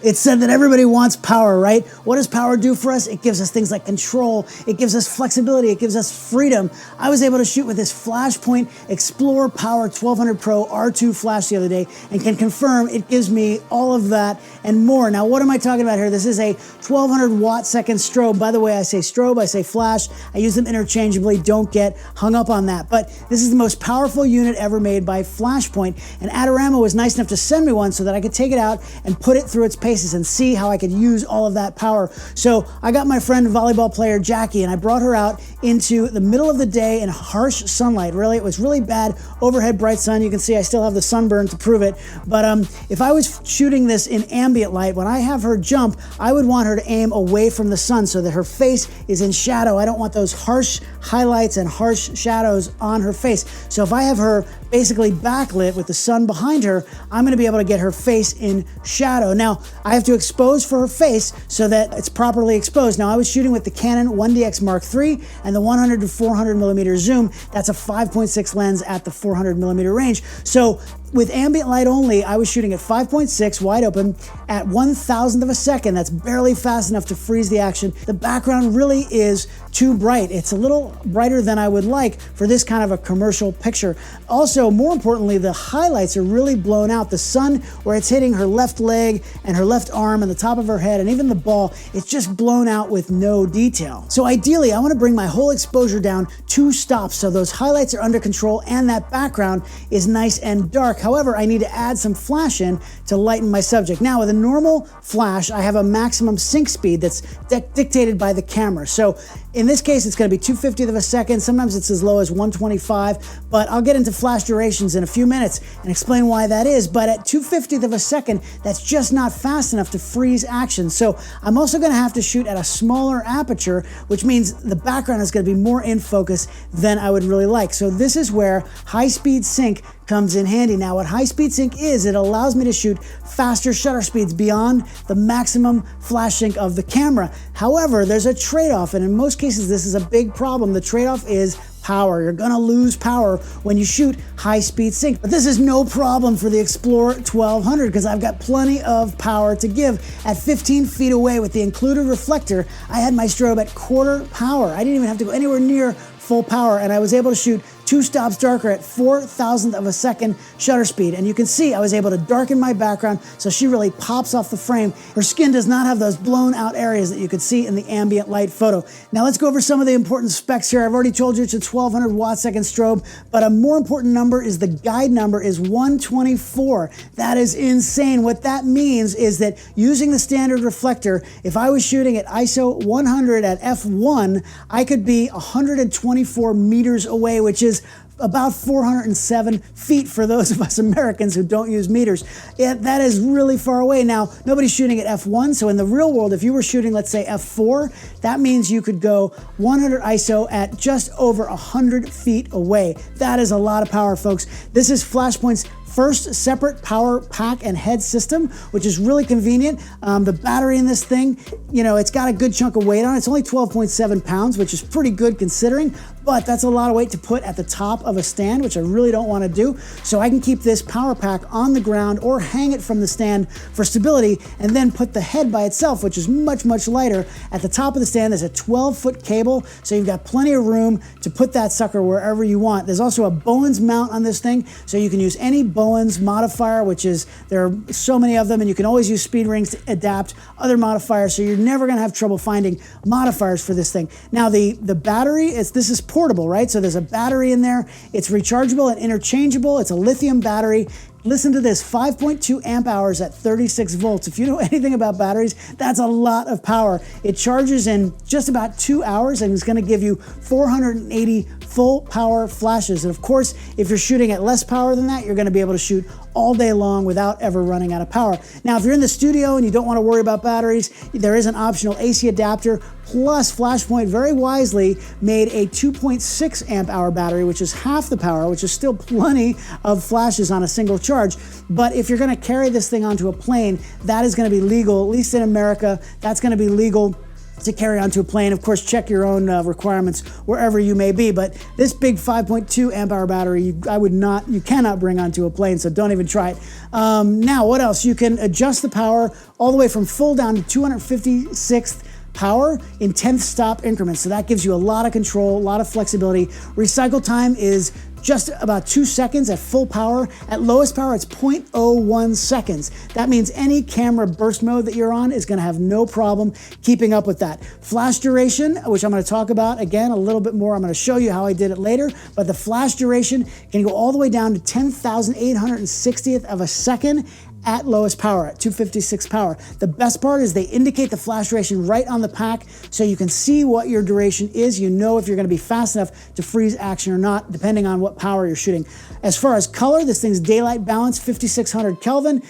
It's said that everybody wants power, right? What does power do for us? It gives us things like control, it gives us flexibility, it gives us freedom. I was able to shoot with this Flashpoint XPLOR Power 1200 Pro R2 flash the other day and can confirm it gives me all of that and more. Now, what am I talking about here? This is a 1200 watt second strobe. By the way, I say strobe, I say flash. I use them interchangeably. Don't get hung up on that. But this is the most powerful unit ever made by Flashpoint, and Adorama was nice enough to send me one so that I could take it out and put it through its paces and see how I could use all of that power. So I got my friend volleyball player Jackie, and I brought her out into the middle of the day in harsh sunlight. Really, it was really bad overhead bright sun. You can see I still have the sunburn to prove it. But if I was shooting this in ambient light, when I have her jump, I would want her to aim away from the sun so that her face is in shadow. I don't want those harsh highlights and harsh shadows on her face. So if I have her basically backlit with the sun behind her, I'm gonna be able to get her face in shadow. Now, I have to expose for her face so that it's properly exposed. Now, I was shooting with the Canon 1DX Mark III and the 100 to 400 millimeter zoom. That's a 5.6 lens at the 400 millimeter range. So with ambient light only, I was shooting at 5.6 wide open at 1,000th of a second. That's barely fast enough to freeze the action. The background really is too bright. It's a little brighter than I would like for this kind of a commercial picture. Also, more importantly, the highlights are really blown out. The sun, where it's hitting her left leg and her left arm and the top of her head and even the ball, it's just blown out with no detail. So ideally, I want to bring my whole exposure down 2 stops so those highlights are under control and that background is nice and dark. However, I need to add some flash in to lighten my subject. Now, with a normal flash, I have a maximum sync speed that's dictated by the camera. So in this case, it's going to be 2/50th of a second. Sometimes it's as low as 125, but I'll get into flash durations in a few minutes and explain why that is. But at 2/50th of a second, that's just not fast enough to freeze action. So I'm also going to have to shoot at a smaller aperture, which means the background is going to be more in focus than I would really like. So this is where high-speed sync comes in handy. Now, what high-speed sync is, it allows me to shoot faster shutter speeds beyond the maximum flash sync of the camera. However, there's a trade-off, and in most cases, this is a big problem. The trade-off is power. You're gonna lose power when you shoot high-speed sync. But this is no problem for the XPLOR 1200 because I've got plenty of power to give. At 15 feet away with the included reflector, I had my strobe at quarter power. I didn't even have to go anywhere near full power, and I was able to shoot 2 stops darker at 4,000th of a second shutter speed. And you can see I was able to darken my background so she really pops off the frame. Her skin does not have those blown out areas that you could see in the ambient light photo. Now let's go over some of the important specs here. I've already told you it's a 1200 watt second strobe, but a more important number is the guide number is 124. That is insane. What that means is that using the standard reflector, if I was shooting at ISO 100 at f1, I could be 124 meters away, which is about 407 feet for those of us Americans who don't use meters. That is really far away. Now, nobody's shooting at f1, so in the real world, if you were shooting, let's say f4, that means you could go 100 ISO at just over 100 feet away. That is a lot of power, folks. This is Flashpoint's first separate power pack and head system, which is really convenient. The battery in this thing, you know, it's got a good chunk of weight on it. It's only 12.7 pounds, which is pretty good considering, but that's a lot of weight to put at the top of a stand, which I really don't want to do. So I can keep this power pack on the ground or hang it from the stand for stability and then put the head by itself, which is much, much lighter. At the top of the stand, there's a 12-foot cable, so you've got plenty of room to put that sucker wherever you want. There's also a Bowens mount on this thing, so you can use any Bowens modifier, which is, there are so many of them, and you can always use speed rings to adapt other modifiers, so you're never gonna have trouble finding modifiers for this thing. Now the battery, this is portable, right? So there's a battery in there. It's rechargeable and interchangeable. It's a lithium battery. Listen to this, 5.2 amp hours at 36 volts. If you know anything about batteries, that's a lot of power. It charges in just about 2 hours and it's gonna give you 480 full power flashes. And of course, if you're shooting at less power than that, you're gonna be able to shoot all day long without ever running out of power. Now, if you're in the studio and you don't wanna worry about batteries, there is an optional AC adapter. Plus, Flashpoint very wisely made a 2.6 amp hour battery, which is half the power, which is still plenty of flashes on a single charge. But if you're gonna carry this thing onto a plane, that is gonna be legal, at least in America. That's gonna be legal to carry onto a plane. Of course, check your own requirements wherever you may be, but this big 5.2 amp hour battery, you cannot bring onto a plane, so don't even try it. Now, what else? You can adjust the power all the way from full down to 256th power in 10th stop increments. So that gives you a lot of control, a lot of flexibility. Recycle time is just about 2 seconds at full power. At lowest power, it's 0.01 seconds. That means any camera burst mode that you're on is gonna have no problem keeping up with that. Flash duration, which I'm gonna talk about again a little bit more. I'm gonna show you how I did it later, but the flash duration can go all the way down to 10,860th of a second at lowest power, at 256 power. The best part is they indicate the flash duration right on the pack, so you can see what your duration is. You know if you're gonna be fast enough to freeze action or not, depending on what power you're shooting. As far as color, this thing's daylight balance, 5600 Kelvin.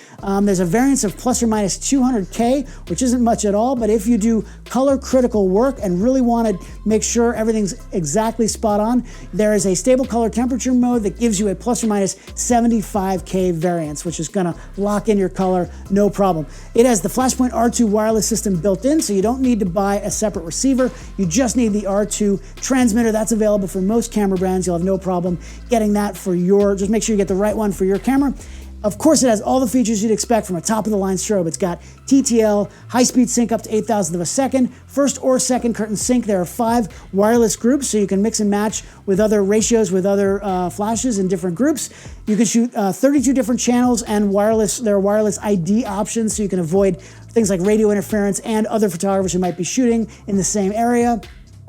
There's a variance of plus or minus 200K, which isn't much at all, but if you do color critical work and really wanna make sure everything's exactly spot on, there is a stable color temperature mode that gives you a plus or minus 75K variance, which is gonna lock in your color, no problem. It has the Flashpoint R2 wireless system built in, so you don't need to buy a separate receiver. You just need the R2 transmitter. That's available for most camera brands. You'll have no problem getting that for just make sure you get the right one for your camera. Of course, it has all the features you'd expect from a top-of-the-line strobe. It's got TTL, high-speed sync up to 8,000th of a second, first or second curtain sync. There are 5 wireless groups, so you can mix and match with other ratios with other flashes in different groups. You can shoot 32 different channels and wireless. There are wireless ID options, so you can avoid things like radio interference and other photographers who might be shooting in the same area.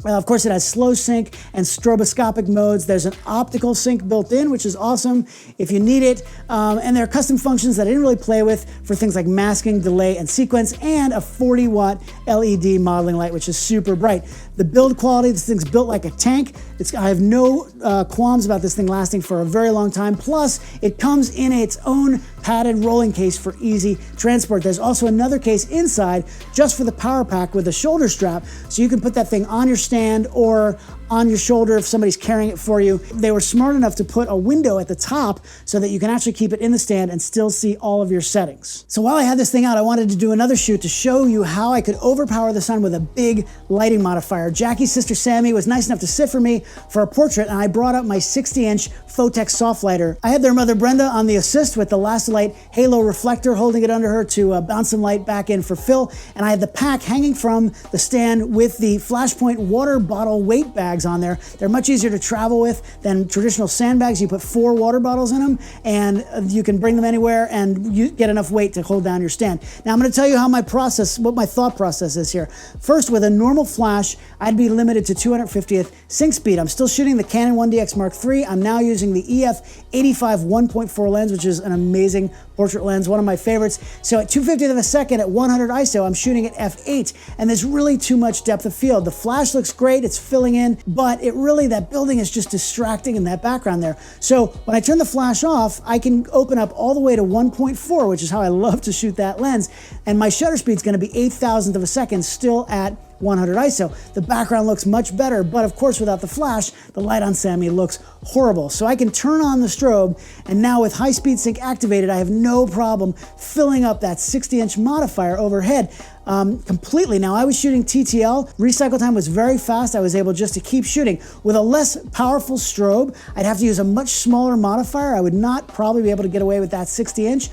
Of course, it has slow sync and stroboscopic modes. There's an optical sync built in, which is awesome if you need it. And there are custom functions that I didn't really play with for things like masking, delay, and sequence, and a 40-watt LED modeling light, which is super bright. The build quality, this thing's built like a tank. I have no qualms about this thing lasting for a very long time. Plus, it comes in its own padded rolling case for easy transport. There's also another case inside just for the power pack with a shoulder strap, so you can put that thing on your stand or on your shoulder if somebody's carrying it for you. They were smart enough to put a window at the top so that you can actually keep it in the stand and still see all of your settings. So while I had this thing out, I wanted to do another shoot to show you how I could overpower the sun with a big lighting modifier. Jackie's sister Sammy was nice enough to sit for me for a portrait, and I brought up my 60-inch Photek SoftLighter. I had their mother Brenda on the assist with the Lastolite Halo reflector, holding it under her to bounce some light back in for fill, and I had the pack hanging from the stand with the Flashpoint water bottle weight bag on there. They're much easier to travel with than traditional sandbags. You put 4 water bottles in them and you can bring them anywhere and you get enough weight to hold down your stand. Now I'm going to tell you how what my thought process is here. First, with a normal flash, I'd be limited to 250th sync speed. I'm still shooting the Canon 1DX Mark III. I'm now using the EF-85 1.4 lens, which is an amazing portrait lens, one of my favorites. So at 250th of a second at 100 ISO, I'm shooting at f8, and there's really too much depth of field. The flash looks great, it's filling in, but that building is just distracting in that background there. So when I turn the flash off, I can open up all the way to 1.4, which is how I love to shoot that lens, and my shutter speed's gonna be 8,000th of a second still at 100 ISO. The background looks much better, but of course without the flash, the light on Sammy looks horrible. So I can turn on the strobe, and now with high-speed sync activated, I have no problem filling up that 60-inch modifier overhead completely. Now I was shooting TTL, recycle time was very fast. I was able just to keep shooting. With a less powerful strobe, I'd have to use a much smaller modifier. I would not probably be able to get away with that 60-inch.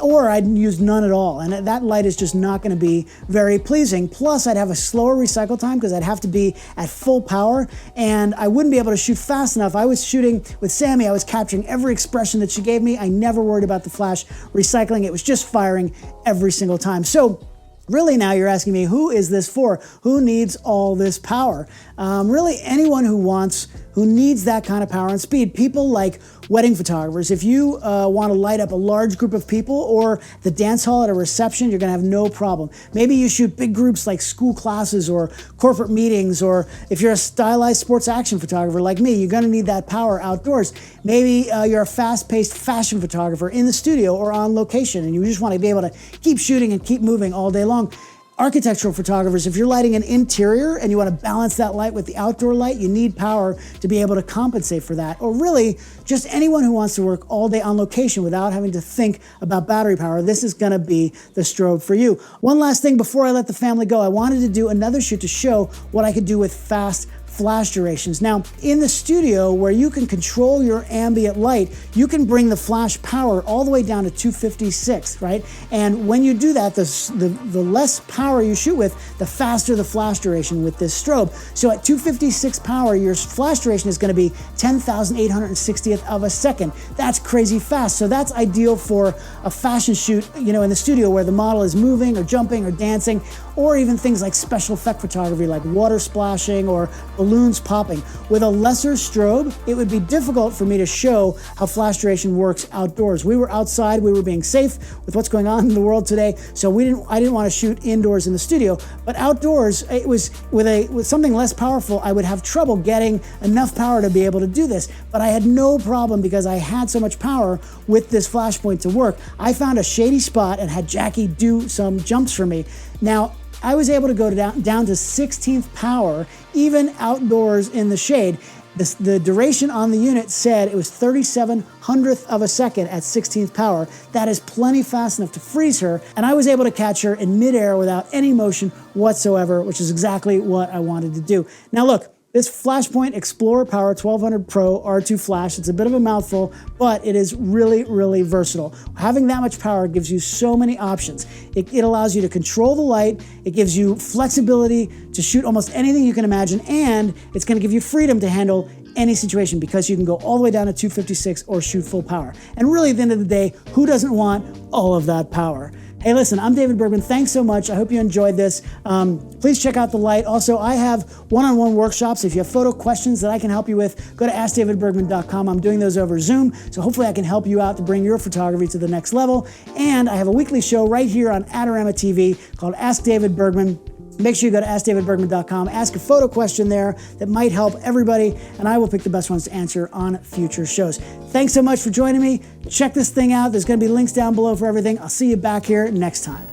Or I'd use none at all, and that light is just not going to be very pleasing. Plus, I'd have a slower recycle time because I'd have to be at full power, and I wouldn't be able to shoot fast enough. I was shooting with Sammy, I was capturing every expression that she gave me. I never worried about the flash recycling. It was just firing every single time. So really now you're asking me, who is this for? Who needs all this power? Really anyone who needs that kind of power and speed. People like wedding photographers. If you want to light up a large group of people or the dance hall at a reception, you're going to have no problem. Maybe you shoot big groups like school classes or corporate meetings, or if you're a stylized sports action photographer like me, you're going to need that power outdoors. Maybe you're a fast-paced fashion photographer in the studio or on location, and you just want to be able to keep shooting and keep moving all day long. Architectural photographers, if you're lighting an interior and you want to balance that light with the outdoor light, you need power to be able to compensate for that. Or really, just anyone who wants to work all day on location without having to think about battery power, this is going to be the strobe for you. One last thing before I let the family go, I wanted to do another shoot to show what I could do with fast flash durations. Now, in the studio where you can control your ambient light, you can bring the flash power all the way down to 256, right? And when you do that, the less power you shoot with, the faster the flash duration with this strobe. So at 256 power, your flash duration is going to be 10,860th of a second. That's crazy fast. So that's ideal for a fashion shoot, you know, in the studio where the model is moving or jumping or dancing, or even things like special effect photography like water splashing or balloons popping. With a lesser strobe, it would be difficult for me to show how flash duration works outdoors. We were outside, we were being safe with what's going on in the world today, so I didn't want to shoot indoors in the studio. But outdoors, it was with something less powerful, I would have trouble getting enough power to be able to do this. But I had no problem because I had so much power with this Flashpoint to work. I found a shady spot and had Jackie do some jumps for me. Now, I was able to go down to 16th power, even outdoors in the shade. The duration on the unit said it was 37/100th of a second at 16th power. That is plenty fast enough to freeze her, and I was able to catch her in midair without any motion whatsoever, which is exactly what I wanted to do. Now look, this Flashpoint XPLOR Power 1200 Pro R2 flash, it's a bit of a mouthful, but it is really, really versatile. Having that much power gives you so many options. It allows you to control the light, it gives you flexibility to shoot almost anything you can imagine, and it's gonna give you freedom to handle any situation because you can go all the way down to 256 or shoot full power. And really, at the end of the day, who doesn't want all of that power? Hey, listen, I'm David Bergman. Thanks so much. I hope you enjoyed this. Please check out the light. Also, I have one-on-one workshops. If you have photo questions that I can help you with, go to AskDavidBergman.com. I'm doing those over Zoom, so hopefully I can help you out to bring your photography to the next level. And I have a weekly show right here on Adorama TV called Ask David Bergman. Make sure you go to AskDavidBergman.com, ask a photo question there that might help everybody, and I will pick the best ones to answer on future shows. Thanks so much for joining me. Check this thing out. There's going to be links down below for everything. I'll see you back here next time.